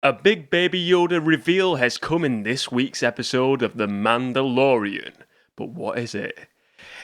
A big Baby Yoda reveal has come in this week's episode of The Mandalorian. But what is it?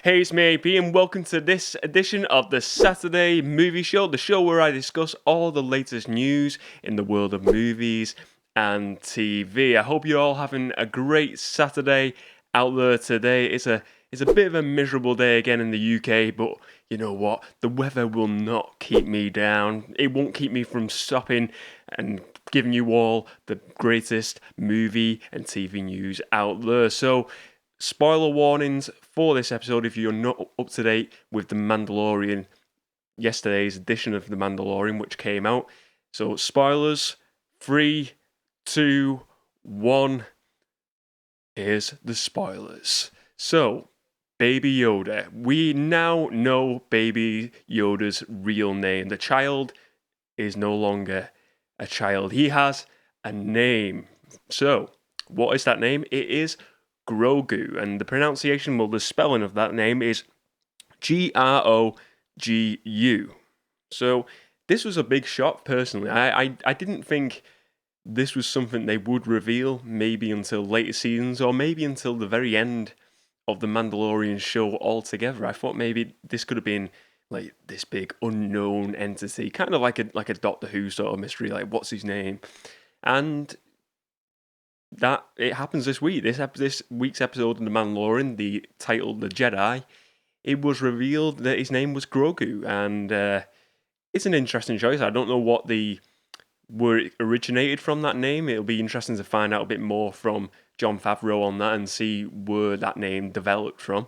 Hey, it's me, AP, and welcome to this edition of the Saturday Movie Show, the show where I discuss all the latest news in the world of movies and TV. I hope you're all having a great Saturday out there today. It's a bit of a miserable day again in the UK, but you know what? The weather will not keep me down. It won't keep me from stopping and giving you all the greatest movie and TV news out there. So, spoiler warnings for this episode if you're not up to date with The Mandalorian, yesterday's edition of The Mandalorian, which came out. So, spoilers, 3, 2, 1. Here's the spoilers. So, Baby Yoda. We now know Baby Yoda's real name. The child is no longer a child. He has a name. So, what is that name? It is Grogu, and the pronunciation, well, the spelling of that name is Grogu. So, this was a big shock, personally. I didn't think this was something they would reveal maybe until later seasons, or maybe until the very end of the Mandalorian show altogether. I thought maybe this could have been like this big unknown entity, kind of like a Doctor Who sort of mystery, like what's his name, and that it happens this week. This week's episode of The Mandalorian, the title The Jedi, it was revealed that his name was Grogu, and it's an interesting choice. I don't know what the where it originated from, that name. It'll be interesting to find out a bit more from Jon Favreau on that and see where that name developed from.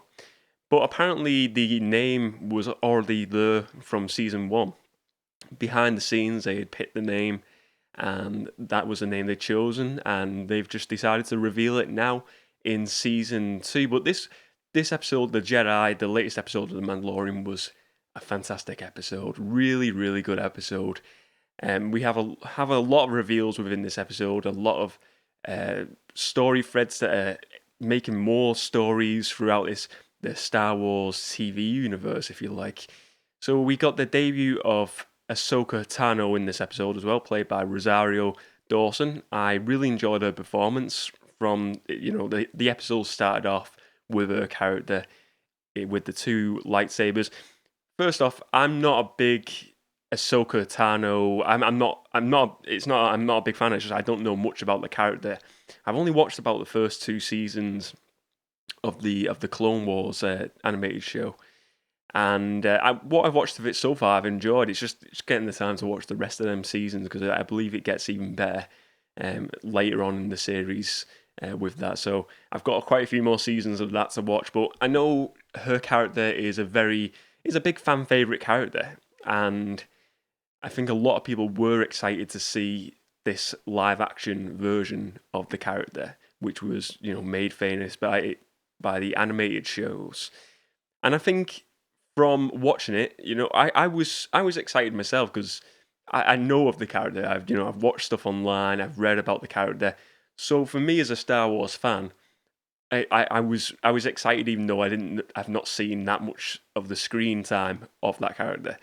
But apparently the name was already there from season 1. Behind the scenes, they had picked the name, and that was the name they'd chosen, and they've just decided to reveal it now in season 2. But this episode, The Jedi, the latest episode of The Mandalorian, was a fantastic episode. Really, really good episode. We have a lot of reveals within this episode, a lot of story threads that are making more stories throughout the Star Wars TV universe, if you like. So we got the debut of Ahsoka Tano in this episode as well, played by Rosario Dawson. I really enjoyed her performance. From the episode started off with her character with the two lightsabers. First off, I'm not a big Ahsoka Tano. I'm not a big fan. It's just I don't know much about the character. I've only watched about the first 2 seasons of the Clone Wars animated show, and what I've watched of it so far, I've enjoyed. It's getting the time to watch the rest of them seasons, because I believe it gets even better later on in the series with that. So I've got quite a few more seasons of that to watch. But I know her character is a big fan favorite character, and I think a lot of people were excited to see this live action version of the character, which was made famous by the animated shows. And I think from watching it, I was excited myself, because I know of the character. I've watched stuff online. I've read about the character. So for me as a Star Wars fan, I was excited, even though I've not seen that much of the screen time of that character.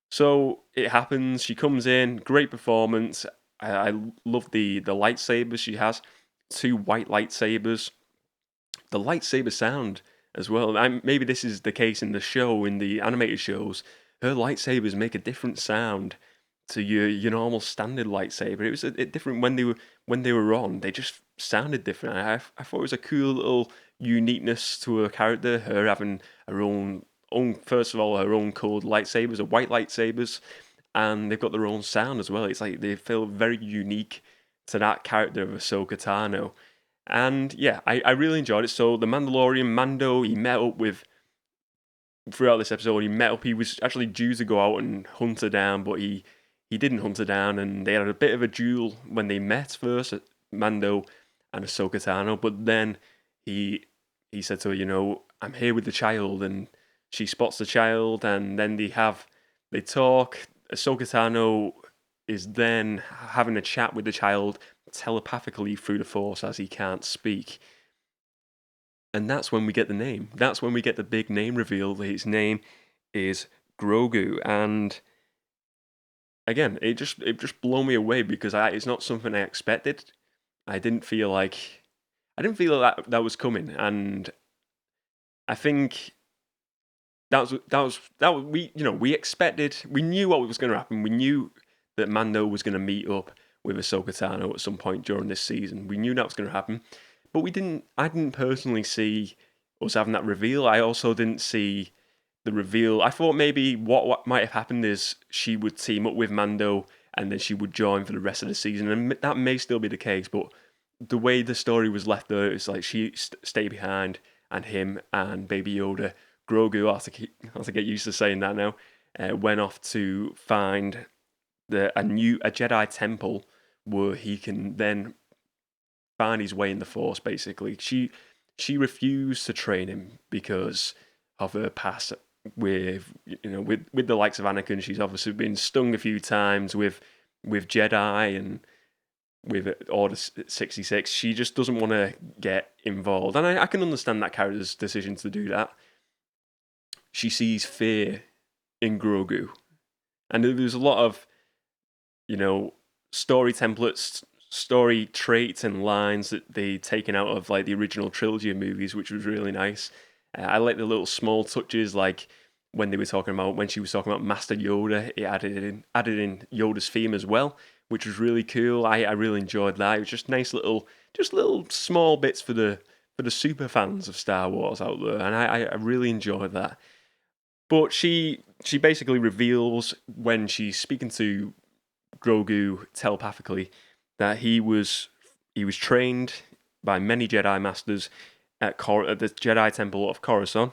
So it happens. She comes in, great performance. I love the lightsabers she has. 2 white lightsabers. The lightsaber sound as well. Maybe this is the case in the show, in the animated shows. Her lightsabers make a different sound to your normal standard lightsaber. It was a different when they were on. They just sounded different. I thought it was a cool little uniqueness to her character. Her having her own first of all, her own colored lightsabers are white lightsabers, and they've got their own sound as well. It's like they feel very unique to that character of Ahsoka Tano. And yeah, I really enjoyed it. So the Mandalorian Mando, he met up with throughout this episode. He was actually due to go out and hunt her down, but he didn't hunt her down, and they had a bit of a duel when they met first, Mando and Ahsoka Tano. But then he said to her, I'm here with the child, and she spots the child, and then they talk. Ahsoka Tano is then having a chat with the child telepathically through the Force, as he can't speak. And that's when we get the name. That's when we get the big name reveal. His name is Grogu. And again, it just blew me away because it's not something I expected. I didn't feel like that was coming, and I think we expected, we knew what was going to happen. We knew that Mando was going to meet up with Ahsoka Tano at some point during this season. We knew that was going to happen, but we didn't. I didn't personally see us having that reveal. I also didn't see the reveal. I thought maybe what might have happened is she would team up with Mando and then she would join for the rest of the season, and that may still be the case. But the way the story was left there, it's like she stayed behind, and him and Baby Yoda, Grogu, I have to get used to saying that now, went off to find a Jedi temple where he can then find his way in the Force. Basically, she refused to train him because of her past with the likes of Anakin. She's obviously been stung a few times with Jedi and with Order 66. She just doesn't want to get involved, and I can understand that character's decision to do that. She sees fear in Grogu, and there's a lot of story templates, story traits, and lines that they taken out of like the original trilogy of movies, which was really nice. I like the little small touches, like when she was talking about Master Yoda, it added in Yoda's theme as well, which was really cool. I really enjoyed that. It was just nice little small bits for the super fans of Star Wars out there, and I really enjoyed that. But she basically reveals when she's speaking to Grogu telepathically that he was trained by many Jedi masters at the Jedi Temple of Coruscant,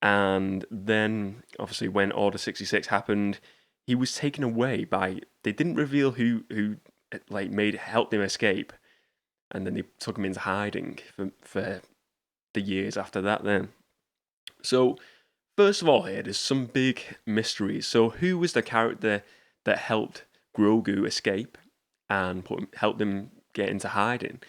and then obviously when Order 66 happened, he was taken away by. They didn't reveal who like helped him escape, and then they took him into hiding for the years after that. Then, so first of all, here there's some big mysteries. So who was the character that helped Grogu escape and helped him get into hiding?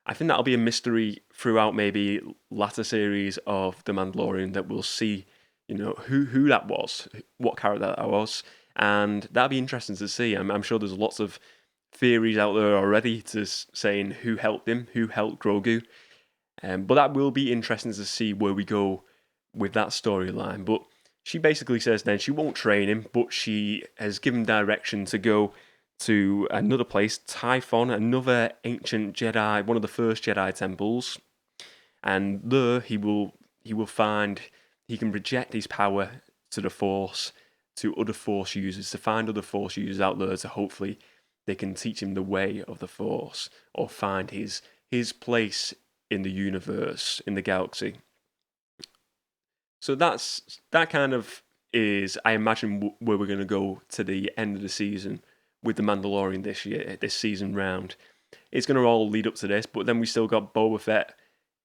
I think that'll be a mystery throughout maybe latter series of The Mandalorian that we'll see, who that was, what character that was, and that'll be interesting to see. I'm sure there's lots of theories out there already saying who helped him, who helped Grogu, but that will be interesting to see where we go with that storyline. But she basically says then she won't train him, but she has given direction to go to another place, Typhon, another ancient Jedi, one of the first Jedi temples, and there he can project his power to the Force, to other Force users, to find other Force users out there, to hopefully they can teach him the way of the Force or find his place in the universe, in the galaxy. So that kind of is, I imagine, where we're going to go to the end of the season with the Mandalorian this season round. It's going to all lead up to this, but then we still got Boba Fett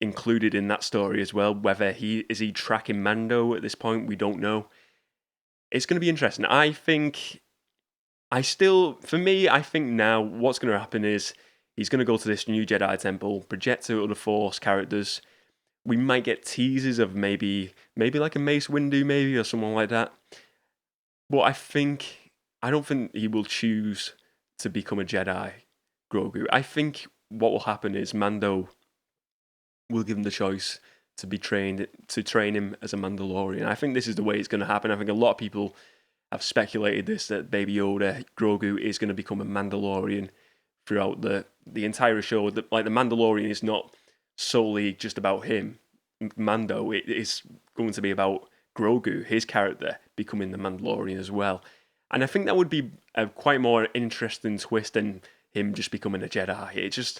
included in that story as well. Whether he tracking Mando at this point, we don't know. It's going to be interesting. I think now what's going to happen is he's going to go to this new Jedi temple, project to other Force characters. We might get teasers of maybe like a Mace Windu, maybe, or someone like that. But I don't think he will choose to become a Jedi, Grogu. I think what will happen is Mando will give him the choice to train him as a Mandalorian. I think this is the way it's going to happen. I think a lot of people have speculated that Baby Yoda, Grogu, is going to become a Mandalorian throughout the entire show. The Mandalorian is not solely just about him, Mando. It is going to be about Grogu, his character, becoming the Mandalorian as well. And I think that would be a quite more interesting twist than him just becoming a Jedi.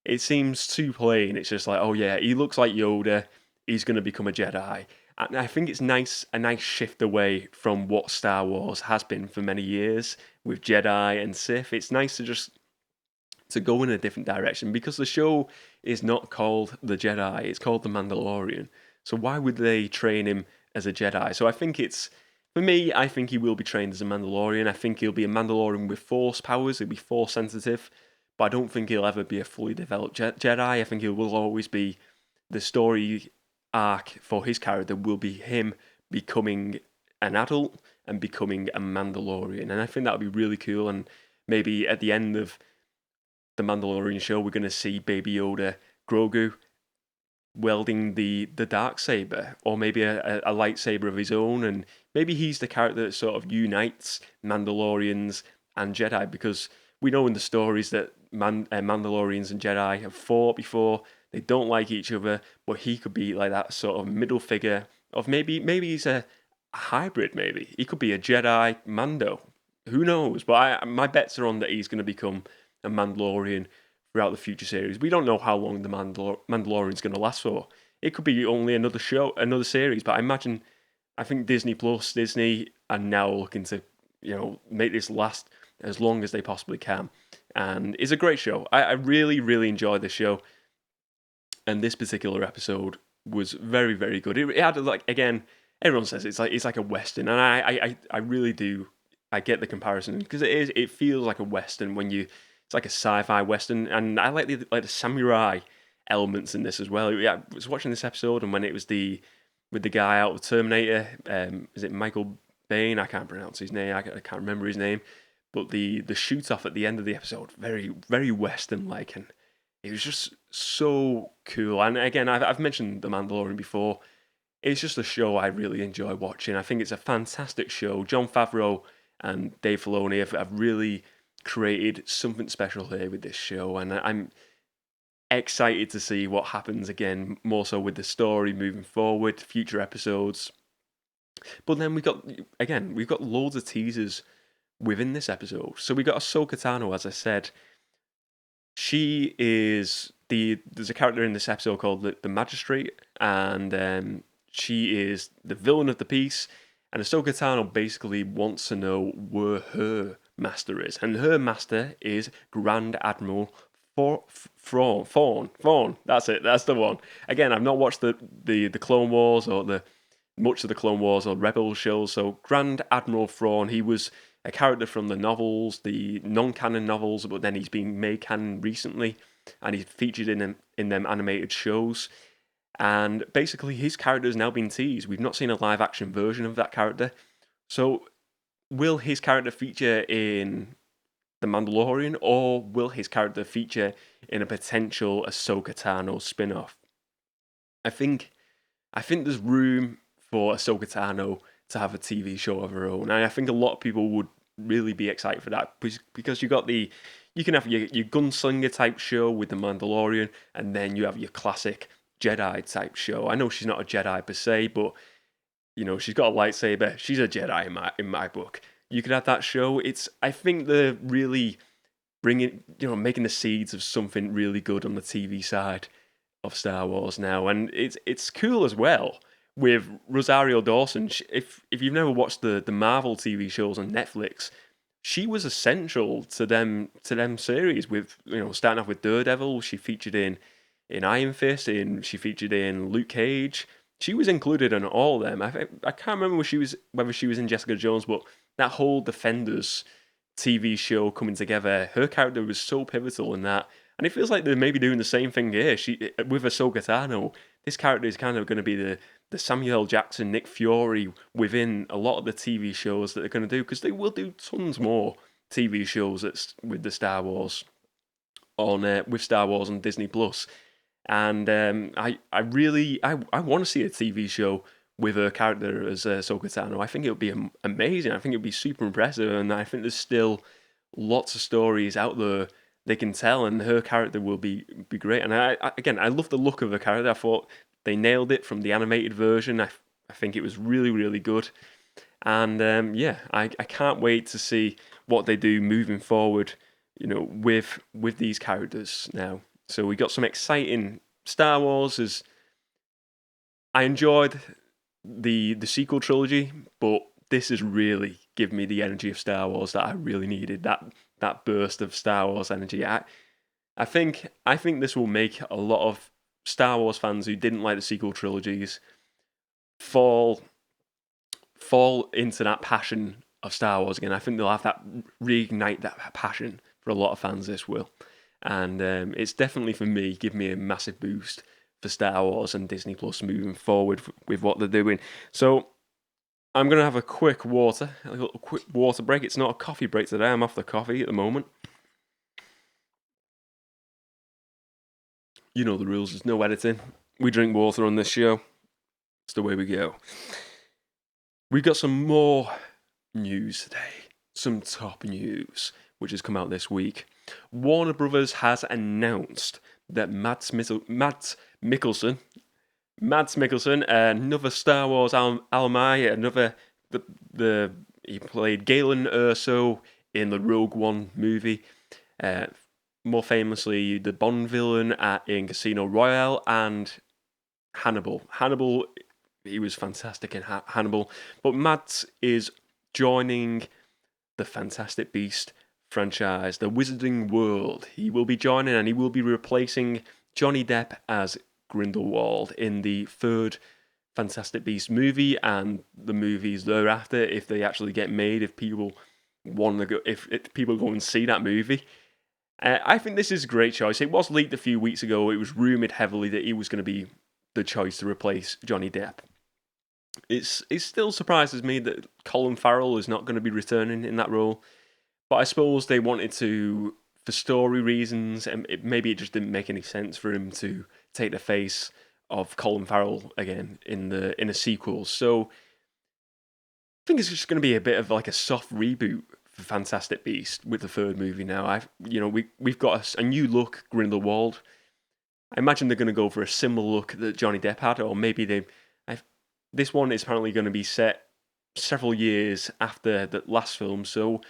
It seems too plain. It's just like, oh yeah, he looks like Yoda, he's going to become a Jedi. And I think it's a nice shift away from what Star Wars has been for many years with Jedi and Sith. It's nice to go in a different direction, because the show is not called The Jedi, it's called The Mandalorian. So why would they train him as a Jedi? So for me, I think he will be trained as a Mandalorian. I think he'll be a Mandalorian with Force powers, he'll be Force sensitive, but I don't think he'll ever be a fully developed Jedi. I think he will always be, the story arc for his character will be him becoming an adult and becoming a Mandalorian. And I think that would be really cool. And maybe at the end of the Mandalorian show, we're going to see Baby Yoda, Grogu, wielding the dark saber, or maybe a lightsaber of his own, and maybe he's the character that sort of unites Mandalorians and Jedi, because we know in the stories that Mandalorians and Jedi have fought before. They don't like each other, but he could be like that sort of middle figure of maybe he's a hybrid. Maybe he could be a Jedi Mando. Who knows? But my bets are on that he's going to become a Mandalorian throughout the future series. We don't know how long the Mandalorian's going to last for. It could be only another show, another series. But I think Disney are now looking to, make this last as long as they possibly can. And it's a great show. I really, really enjoyed the show. And this particular episode was very, very good. It had, like, again, everyone says it's like a Western. And I really do. I get the comparison, because it feels like a Western it's like a sci-fi Western, and I like the samurai elements in this as well. Yeah, I was watching this episode, and when it was with the guy out of Terminator, is it Michael Bain? I can't pronounce his name. I can't remember his name. But the shoot off at the end of the episode, very, very Western like, and it was just so cool. And again, I've mentioned The Mandalorian before. It's just a show I really enjoy watching. I think it's a fantastic show. Jon Favreau and Dave Filoni have really created something special here with this show, and I'm excited to see what happens again, more so with the story moving forward, future episodes. But then we've got loads of teasers within this episode. So we got Ahsoka Tano, as I said. She is there's a character in this episode called the Magistrate, and she is the villain of the piece. And Ahsoka Tano basically wants to know where her master is, and her master is Grand Admiral Thrawn. That's it. That's the one. Again, I've not watched the Clone Wars or much of the Clone Wars or Rebels shows. So Grand Admiral Thrawn, he was a character from the novels, the non-canon novels, but then he's been made canon recently, and he's featured in them animated shows. And basically, his character has now been teased. We've not seen a live-action version of that character. So, will his character feature in The Mandalorian, or will his character feature in a potential Ahsoka Tano spin-off? I think there's room for Ahsoka Tano to have a TV show of her own. And I think a lot of people would really be excited for that, because you can have your gunslinger type show with The Mandalorian, and then you have your classic Jedi type show. I know she's not a Jedi per se, but she's got a lightsaber. She's a Jedi in my book. You could have that show. I think they're really making the seeds of something really good on the TV side of Star Wars now, and it's cool as well with Rosario Dawson. If you've never watched the Marvel TV shows on Netflix, she was essential to them series. With starting off with Daredevil, she featured in Iron Fist, she featured in Luke Cage. She was included in all of them. I can't remember whether she was in Jessica Jones, but that whole Defenders TV show coming together, her character was so pivotal in that. And it feels like they're maybe doing the same thing here. With Ahsoka Tano, this character is kind of going to be the Samuel L. Jackson, Nick Fury within a lot of the TV shows that they're going to do, because they will do tons more TV shows with the Star Wars with Star Wars on Disney Plus. And I want to see a TV show with her character as Ahsoka Tano. I think it would be amazing. I think it would be super impressive, and I think there's still lots of stories out there they can tell, and her character will be great. And I love the look of her character. I thought they nailed it from the animated version. I think it was really, really good. And I can't wait to see what they do moving forward, with these characters now. So we got some exciting Star Wars. I enjoyed the sequel trilogy, but this has really given me the energy of Star Wars that I really needed. That burst of Star Wars energy. I think this will make a lot of Star Wars fans who didn't like the sequel trilogies fall into that passion of Star Wars again. I think they'll have that reignite that passion for a lot of fans. This will. And it's definitely, for me, give me a massive boost for Star Wars and Disney Plus moving forward with what they're doing. So I'm going to have a quick little quick water break. It's not a coffee break today. I'm off the coffee at the moment. You know the rules. There's no editing. We drink water on this show. It's the way we go. We've got some more news today. Some top news, which has come out this week. Warner Brothers has announced that Mads Mikkelsen, another Star Wars alumni, he played Galen Erso in the Rogue One movie. More famously, the Bond villain in Casino Royale and Hannibal. He was fantastic in Hannibal. But Mads is joining the Fantastic Beast franchise, the Wizarding World. He will be joining and he will be replacing Johnny Depp as Grindelwald in the third Fantastic Beast movie and the movies thereafter, if they actually get made, if people want to go, if people go and see that movie. I think this is a great choice. It was leaked a few weeks ago. It was rumoured heavily that he was going to be the choice to replace Johnny Depp. It still surprises me that Colin Farrell is not going to be returning in that role. But I suppose they wanted to, for story reasons, and maybe it just didn't make any sense for him to take the face of Colin Farrell again in a sequel. So I think it's just going to be a bit of like a soft reboot for Fantastic Beast with the third movie now. We've got a new look Grindelwald. I imagine they're going to go for a similar look that Johnny Depp had, or maybe this one is apparently going to be set several years after the last film, so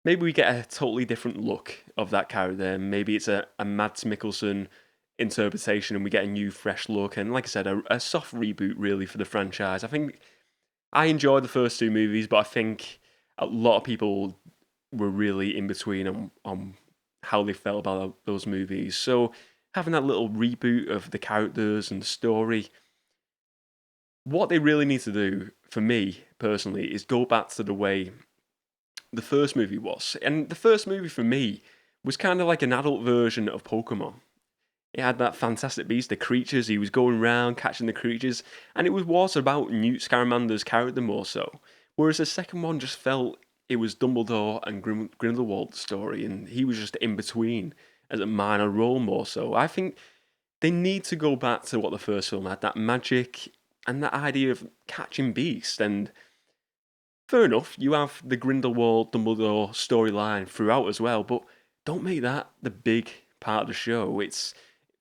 maybe we get a totally different look of that character. Maybe it's a Mads Mikkelsen interpretation and we get a new, fresh look. And like I said, a soft reboot, really, for the franchise. I think I enjoyed the first two movies, but I think a lot of people were really in between on how they felt about those movies. So having that little reboot of the characters and the story, what they really need to do, for me personally, is go back to the way the first movie was. And the first movie for me was kind of like an adult version of Pokemon. It had that Fantastic Beast, the creatures, he was going around catching the creatures, and it was about Newt Scamander character more so. Whereas the second one just felt it was Dumbledore and Grindelwald's story, and he was just in between as a minor role more so. I think they need to go back to what the first film had, that magic and that idea of catching beasts. And fair enough, you have the Grindelwald Dumbledore storyline throughout as well, but don't make that the big part of the show. It's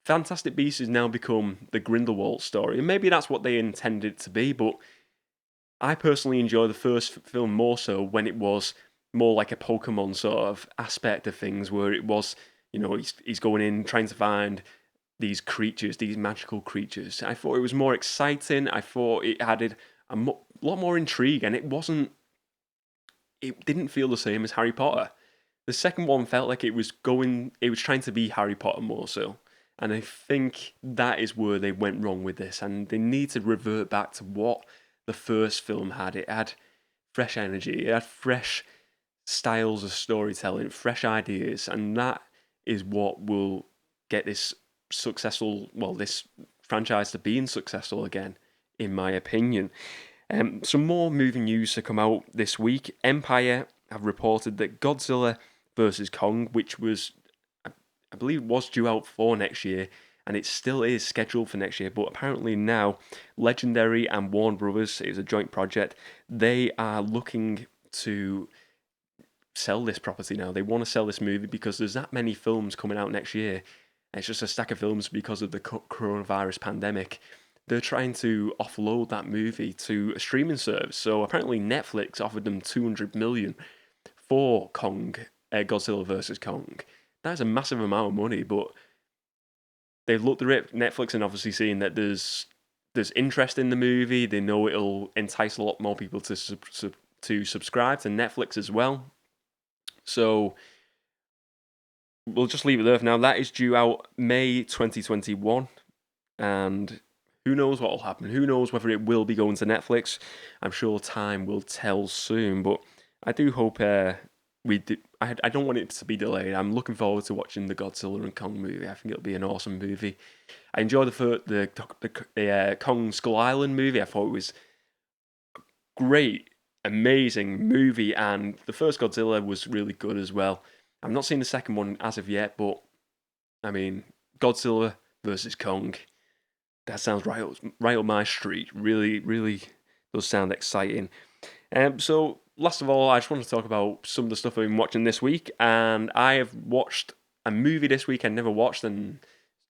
Fantastic Beasts has now become the Grindelwald story, and maybe that's what they intended it to be, but I personally enjoy the first film more so when it was more like a Pokemon sort of aspect of things, where it was, he's going in trying to find these creatures, these magical creatures. I thought it was more exciting. I thought it added a lot more intrigue, and it didn't feel the same as Harry Potter. The second one felt like it was trying to be Harry Potter more so. And I think that is where they went wrong with this, and they need to revert back to what the first film had. It had fresh energy, it had fresh styles of storytelling, fresh ideas, and that is what will get this franchise to being successful again, in my opinion. Some more movie news to come out this week. Empire have reported that Godzilla vs. Kong, which was, I believe, was due out for next year, and it still is scheduled for next year, but apparently now Legendary and Warner Brothers, it was a joint project, they are looking to sell this property now. They want to sell this movie because there's that many films coming out next year. It's just a stack of films because of the coronavirus pandemic. They're trying to offload that movie to a streaming service. So apparently Netflix offered them $200 million for Godzilla vs. Kong. That's a massive amount of money, but they've looked at Netflix and obviously seen that there's interest in the movie. They know it'll entice a lot more people to subscribe to Netflix as well. So we'll just leave it there for now. That is due out May 2021, and who knows what will happen? Who knows whether it will be going to Netflix? I'm sure time will tell soon, but I do hope I don't want it to be delayed. I'm looking forward to watching the Godzilla and Kong movie. I think it'll be an awesome movie. I enjoyed the Kong Skull Island movie. I thought it was great, amazing movie, and the first Godzilla was really good as well. I've not seen the second one as of yet, but I mean, Godzilla versus Kong. That sounds right up my street. Really, really does sound exciting. So last of all, I just want to talk about some of the stuff I've been watching this week, and I have watched a movie this week I never watched, and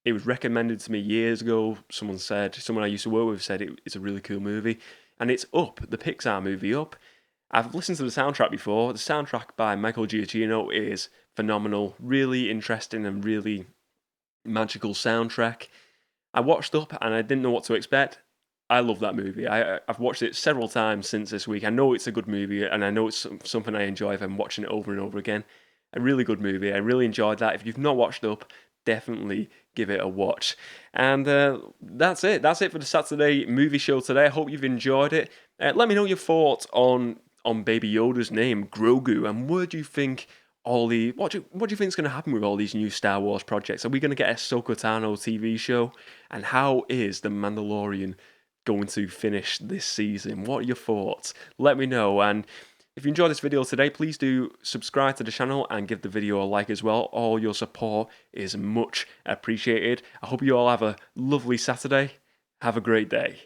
it was recommended to me years ago. Someone I used to work with said it's a really cool movie, and it's Up, the Pixar movie Up. I've listened to the soundtrack before. The soundtrack by Michael Giacchino is phenomenal, really interesting and really magical soundtrack. I watched Up and I didn't know what to expect. I love that movie. I've watched it several times since this week. I know it's a good movie and I know it's something I enjoy if I'm watching it over and over again. A really good movie. I really enjoyed that. If you've not watched Up, definitely give it a watch. And that's it. That's it for the Saturday movie show today. I hope you've enjoyed it. Let me know your thoughts on Baby Yoda's name, Grogu, and where do you think what do you think is going to happen with all these new Star Wars projects? Are we going to get a Ahsoka Tano TV show? And how is the Mandalorian going to finish this season? What are your thoughts? Let me know. And if you enjoyed this video today, please do subscribe to the channel and give the video a like as well. All your support is much appreciated. I hope you all have a lovely Saturday. Have a great day.